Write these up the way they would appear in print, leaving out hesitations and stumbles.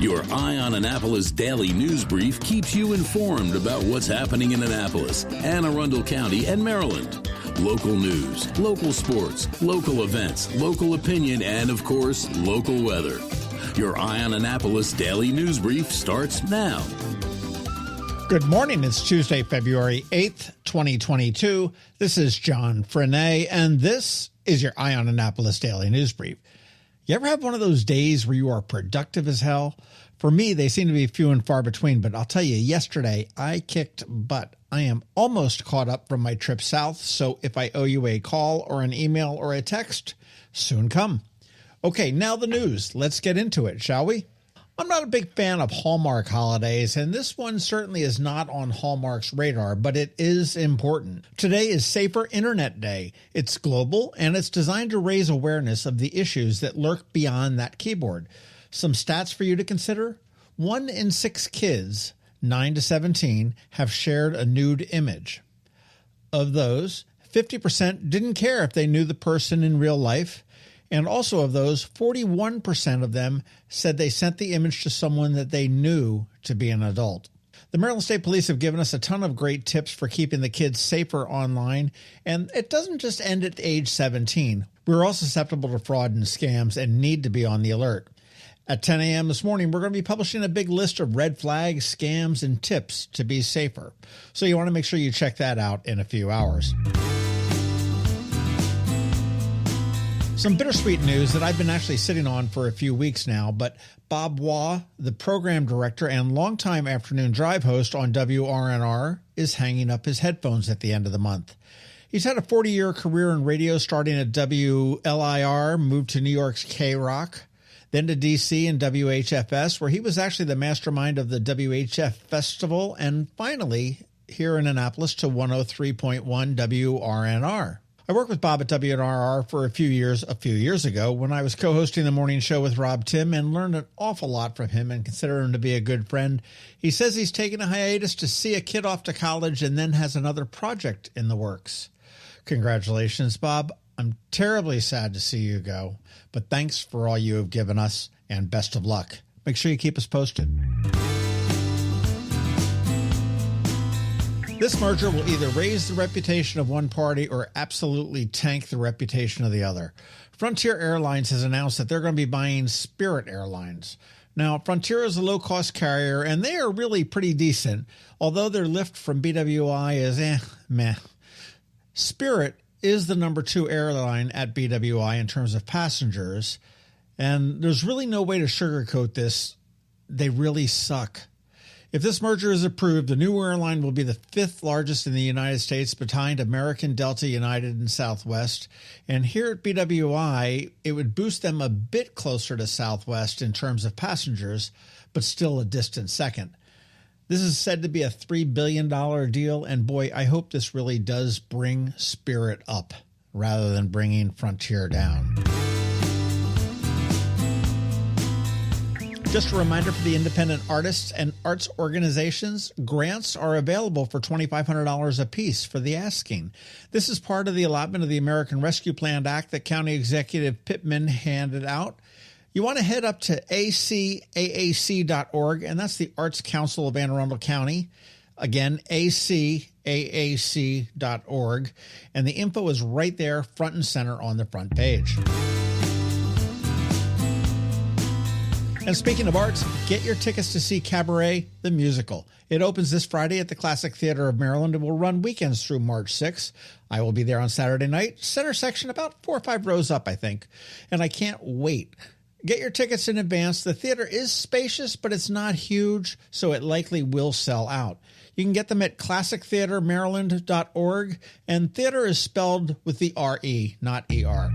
Your Eye on Annapolis daily news brief keeps you informed about what's happening in Annapolis, Anne Arundel County, and Maryland. Local news, local sports, local events, local opinion, and, of course, local weather. Your Eye on Annapolis daily news brief starts now. Good morning. It's Tuesday, February 8th, 2022. This is John Frenaye, and this is your Eye on Annapolis daily news brief. You ever have one of those days where you are productive as hell? For me, they seem to be few and far between, but I'll tell you, yesterday I kicked butt. I am almost caught up from my trip south, so if I owe you a call or an email or a text, soon come. Okay, now the news. Let's get into it, shall we? I'm not a big fan of Hallmark holidays, and this one certainly is not on Hallmark's radar, but it is important. Today is Safer Internet Day. It's global, and it's designed to raise awareness of the issues that lurk beyond that keyboard. Some stats for you to consider. 1 in 6 kids, 9 to 17, have shared a nude image. Of those, 50% didn't care if they knew the person in real life. And also of those, 41% of them said they sent the image to someone that they knew to be an adult. The Maryland State Police have given us a ton of great tips for keeping the kids safer online, and it doesn't just end at age 17. We're all susceptible to fraud and scams and need to be on the alert. At 10 a.m. this morning, we're going to be publishing a big list of red flags, scams, and tips to be safer. So you want to make sure you check that out in a few hours. Some bittersweet news that I've been actually sitting on for a few weeks now, but Bob Waugh, the program director and longtime afternoon drive host on WRNR, is hanging up his headphones at the end of the month. He's had a 40-year career in radio, starting at WLIR, moved to New York's K-Rock, then to D.C. and WHFS, where he was actually the mastermind of the WHF Festival, and finally here in Annapolis to 103.1 WRNR. I worked with Bob at WRNR for a few years ago when I was co-hosting the morning show with Rob Tim, and learned an awful lot from him and consider him to be a good friend. He says he's taken a hiatus to see a kid off to college and then has another project in the works. Congratulations, Bob. I'm terribly sad to see you go, but thanks for all you have given us and best of luck. Make sure you keep us posted. This merger will either raise the reputation of one party or absolutely tank the reputation of the other. Frontier Airlines has announced that they're going to be buying Spirit Airlines. Now, Frontier is a low-cost carrier, and they are really pretty decent, although their lift from BWI is meh. Spirit is the number 2 airline at BWI in terms of passengers, and there's really no way to sugarcoat this. They really suck. If this merger is approved, the new airline will be the 5th largest in the United States, behind American, Delta, United, and Southwest. And here at BWI, it would boost them a bit closer to Southwest in terms of passengers, but still a distant second. This is said to be a $3 billion deal, and boy, I hope this really does bring Spirit up rather than bringing Frontier down. Just a reminder for the independent artists and arts organizations, grants are available for $2,500 apiece for the asking. This is part of the allotment of the American Rescue Plan Act that County Executive Pittman handed out. You want to head up to acaac.org, and that's the Arts Council of Anne Arundel County. Again, acaac.org, and the info is right there, front and center on the front page. And speaking of arts, get your tickets to see Cabaret, the musical. It opens this Friday at the Classic Theater of Maryland and will run weekends through March 6th. I will be there on Saturday night, center section about 4 or 5 rows up, I think. And I can't wait. Get your tickets in advance. The theater is spacious, but it's not huge, so it likely will sell out. You can get them at classictheatermaryland.org, and theater is spelled with the R-E, not E-R.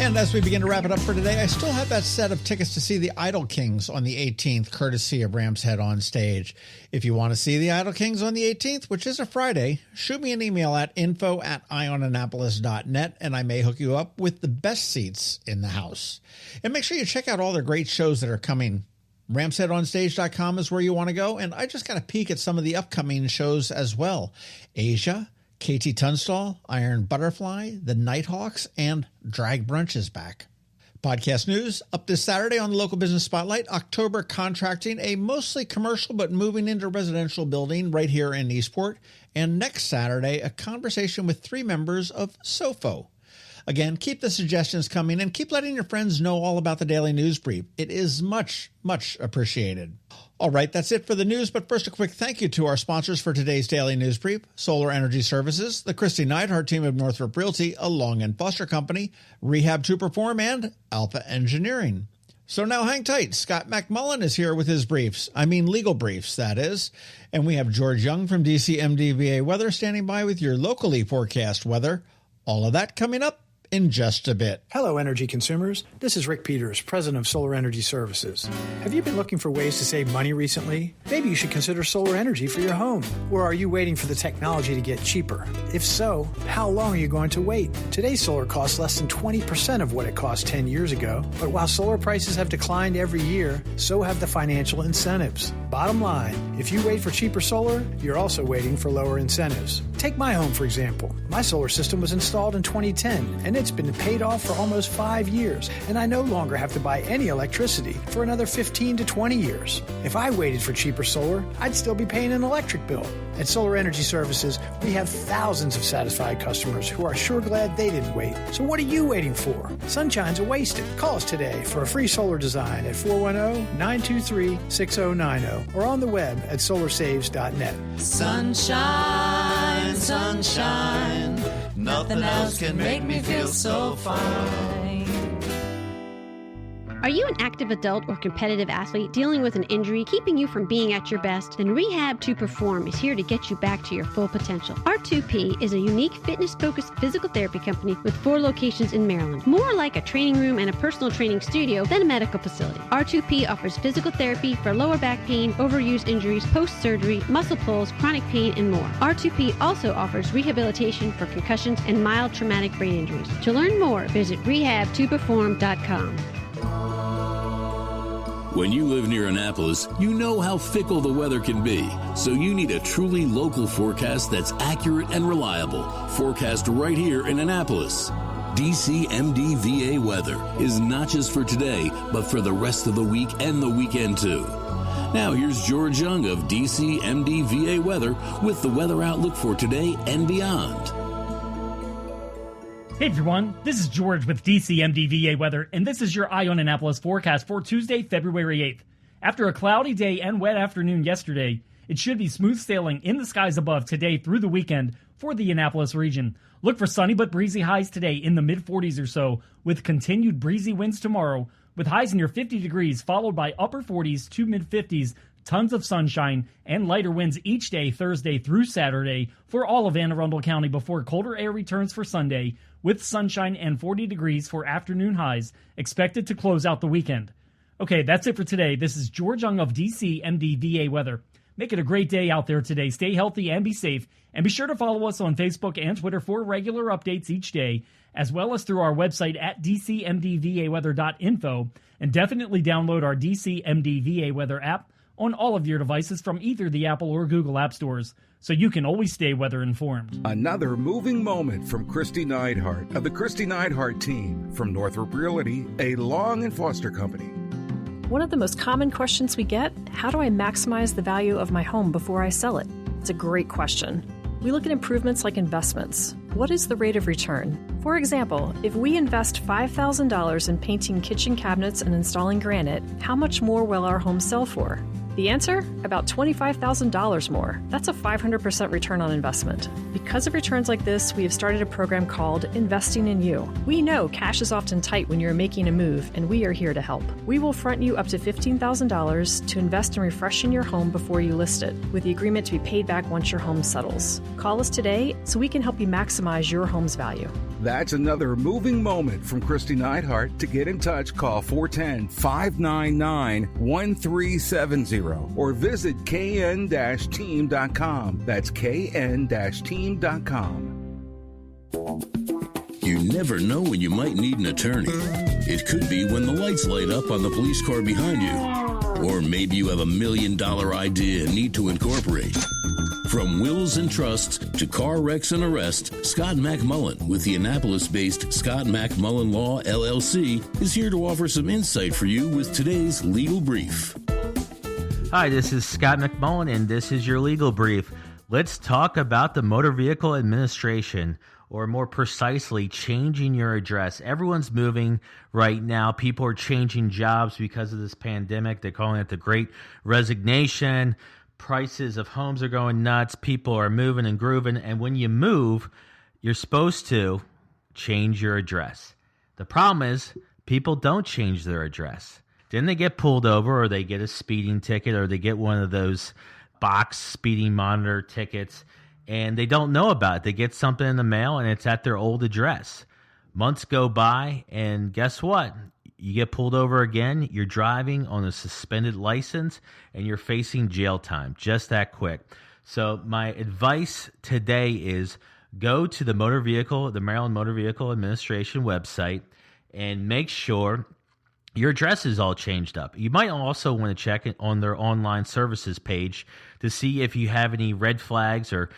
And as we begin to wrap it up for today, I still have that set of tickets to see the Idol Kings on the 18th, courtesy of Ram's Head on Stage. If you want to see the Idol Kings on the 18th, which is a Friday, shoot me an email at info@eyeonannapolis.net, and I may hook you up with the best seats in the house. And make sure you check out all the great shows that are coming. ramsheadonstage.com is where you want to go, and I just got a peek at some of the upcoming shows as well. Asia, KT Tunstall, Iron Butterfly, The Nighthawks, and Drag Brunch is back. Podcast news up this Saturday on the Local Business Spotlight. October contracting, a mostly commercial but moving into residential building right here in Eastport. And next Saturday, a conversation with 3 members of SOFO. Again, keep the suggestions coming and keep letting your friends know all about the Daily News Brief. It is much, much appreciated. All right, that's it for the news, but first a quick thank you to our sponsors for today's Daily News Brief: Solar Energy Services, the Kristi Neidhardt Team of Northrop Realty, a Long & Foster Company, Rehab to Perform, and Alpha Engineering. So now hang tight. Scott MacMullan is here with his briefs. I mean legal briefs, that is. And we have George Young from DCMDVA Weather standing by with your locally forecast weather. All of that coming up in just a bit. Hello, energy consumers. This is Rick Peters, president of Solar Energy Services. Have you been looking for ways to save money recently? Maybe you should consider solar energy for your home. Or are you waiting for the technology to get cheaper? If so, how long are you going to wait? Today's solar costs less than 20% of what it cost 10 years ago. But while solar prices have declined every year, so have the financial incentives. Bottom line, if you wait for cheaper solar, you're also waiting for lower incentives. Take my home, for example. My solar system was installed in 2010, and it's been paid off for almost 5 years, and I no longer have to buy any electricity for another 15 to 20 years. If I waited for cheaper solar, I'd still be paying an electric bill. At Solar Energy Services, we have thousands of satisfied customers who are sure glad they didn't wait. So what are you waiting for? Sunshine's a wasted. Call us today for a free solar design at 410-923-6090 or on the web at solarsaves.net. Sunshine, sunshine, nothing else can make me feel so fine. Are you an active adult or competitive athlete dealing with an injury keeping you from being at your best? Then Rehab to Perform is here to get you back to your full potential. R2P is a unique fitness-focused physical therapy company with 4 locations in Maryland. More like a training room and a personal training studio than a medical facility. R2P offers physical therapy for lower back pain, overuse injuries, post-surgery, muscle pulls, chronic pain, and more. R2P also offers rehabilitation for concussions and mild traumatic brain injuries. To learn more, visit rehabtoperform.com. When you live near Annapolis, you know how fickle the weather can be. So you need a truly local forecast that's accurate and reliable. Forecast right here in Annapolis. DCMDVA Weather is not just for today, but for the rest of the week and the weekend too. Now here's George Young of DCMDVA Weather with the weather outlook for today and beyond. Hey everyone, this is George with DCMDVA Weather, and this is your Eye on Annapolis forecast for Tuesday, February 8th. After a cloudy day and wet afternoon yesterday, it should be smooth sailing in the skies above today through the weekend for the Annapolis region. Look for sunny but breezy highs today in the mid-40s or so, with continued breezy winds tomorrow, with highs near 50 degrees followed by upper 40s to mid-50s, tons of sunshine, and lighter winds each day Thursday through Saturday for all of Anne Arundel County before colder air returns for Sunday, with sunshine and 40 degrees for afternoon highs expected to close out the weekend. Okay, that's it for today. This is George Young of DCMDVA Weather. Make it a great day out there today. Stay healthy and be safe. And be sure to follow us on Facebook and Twitter for regular updates each day, as well as through our website at dcmdvaweather.info. And definitely download our DCMDVA Weather app on all of your devices from either the Apple or Google App Stores, so you can always stay weather informed. Another moving moment from Kristi Neidhardt of the Kristi Neidhardt Team from Northrop Realty, a Long & Foster Company. One of the most common questions we get, how do I maximize the value of my home before I sell it? It's a great question. We look at improvements like investments. What is the rate of return? For example, if we invest $5,000 in painting kitchen cabinets and installing granite, how much more will our home sell for? The answer? About $25,000 more. That's a 500% return on investment. Because of returns like this, we have started a program called Investing in You. We know cash is often tight when you're making a move, and we are here to help. We will front you up to $15,000 to invest in refreshing your home before you list it, with the agreement to be paid back once your home settles. Call us today so we can help you maximize your home's value. That's another moving moment from Kristi Neidhardt. To get in touch, call 410-599-1370 or visit kn-team.com. That's kn-team.com. You never know when you might need an attorney. It could be when the lights light up on the police car behind you. Or maybe you have $1 million idea and need to incorporate. From wills and trusts to car wrecks and arrests, Scott MacMullan with the Annapolis-based Scott MacMullan Law, LLC, is here to offer some insight for you with today's Legal Brief. Hi, this is Scott MacMullan, and this is your Legal Brief. Let's talk about the Motor Vehicle Administration, or more precisely, changing your address. Everyone's moving right now. People are changing jobs because of this pandemic. They're calling it the Great Resignation. Prices of homes are going nuts. People are moving and grooving. And when you move, you're supposed to change your address. The problem is people don't change their address. Then they get pulled over, or they get a speeding ticket, or they get one of those box speeding monitor tickets, and they don't know about it. They get something in the mail, and it's at their old address. Months go by, and guess what? You get pulled over again, you're driving on a suspended license, and you're facing jail time. Just that quick. So my advice today is go to the Maryland Motor Vehicle Administration website and make sure your address is all changed up. You might also want to check it on their online services page to see if you have any red flags or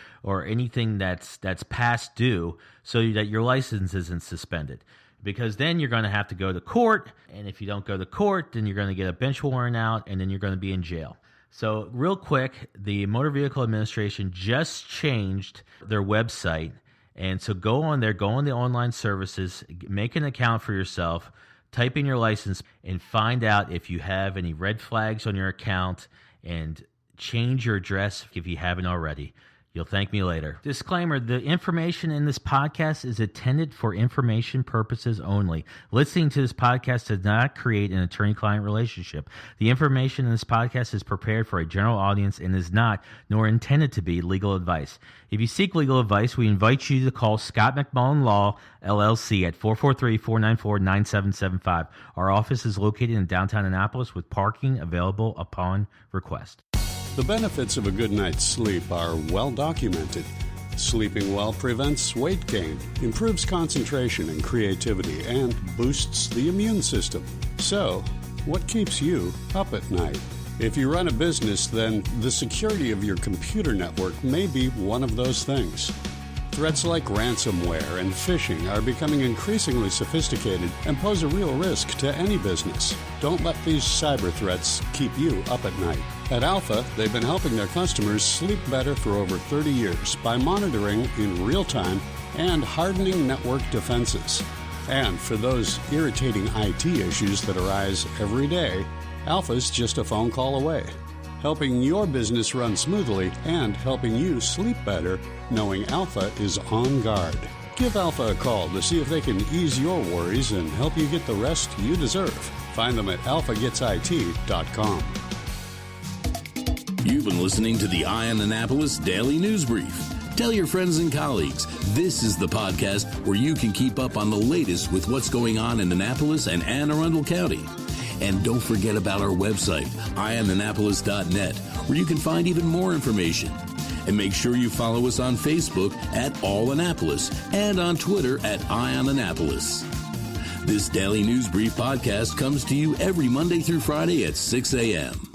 anything that's past due, so that your license isn't suspended. Because then you're going to have to go to court, and if you don't go to court, then you're going to get a bench warrant out, and then you're going to be in jail. So real quick, the Motor Vehicle Administration just changed their website, and so go on there, go on the online services, make an account for yourself, type in your license, and find out if you have any red flags on your account, and change your address if you haven't already. You'll thank me later. Disclaimer, the information in this podcast is intended for information purposes only. Listening to this podcast does not create an attorney-client relationship. The information in this podcast is prepared for a general audience and is not, nor intended to be, legal advice. If you seek legal advice, we invite you to call Scott MacMullan Law, LLC at 443-494-9775. Our office is located in downtown Annapolis with parking available upon request. The benefits of a good night's sleep are well documented. Sleeping well prevents weight gain, improves concentration and creativity, and boosts the immune system. So, what keeps you up at night? If you run a business, then the security of your computer network may be one of those things. Threats like ransomware and phishing are becoming increasingly sophisticated and pose a real risk to any business. Don't let these cyber threats keep you up at night. At Alpha, they've been helping their customers sleep better for over 30 years by monitoring in real time and hardening network defenses. And for those irritating IT issues that arise every day, Alpha's just a phone call away, helping your business run smoothly and helping you sleep better, knowing Alpha is on guard. Give Alpha a call to see if they can ease your worries and help you get the rest you deserve. Find them at alphagetsit.com. You've been listening to the Eye on Annapolis Daily News Brief. Tell your friends and colleagues, this is the podcast where you can keep up on the latest with what's going on in Annapolis and Anne Arundel County. And don't forget about our website, eyeonannapolis.net, where you can find even more information. And make sure you follow us on Facebook at All Annapolis and on Twitter at Eye on Annapolis. This Daily News Brief podcast comes to you every Monday through Friday at 6 a.m.